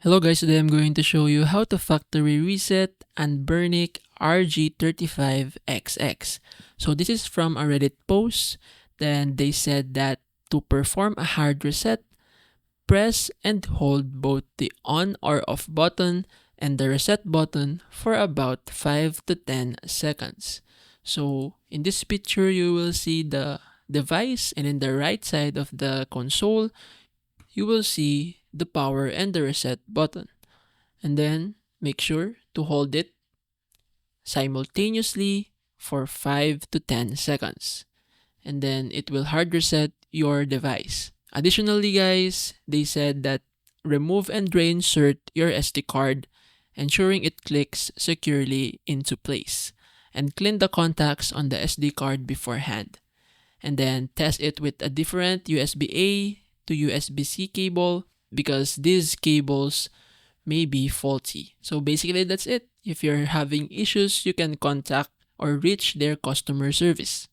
Hello guys, today I'm going to show you how to factory reset Anbernic RG35XX. So this is from a Reddit post. Then they said that to perform a hard reset, press and hold both the on or off button and the reset button for about 5 to 10 seconds. So in this picture, you will see the device, and in the right side of the console, you will see the power and the reset button. And then make sure to hold it simultaneously for 5 to 10 seconds. And then it will hard reset your device. Additionally, guys, they said that remove and reinsert your SD card, ensuring it clicks securely into place. And clean the contacts on the SD card beforehand. And then test it with a different USB-A to USB-C cable, because these cables may be faulty. So basically that's it. If you're having issues, you can contact or reach their customer service.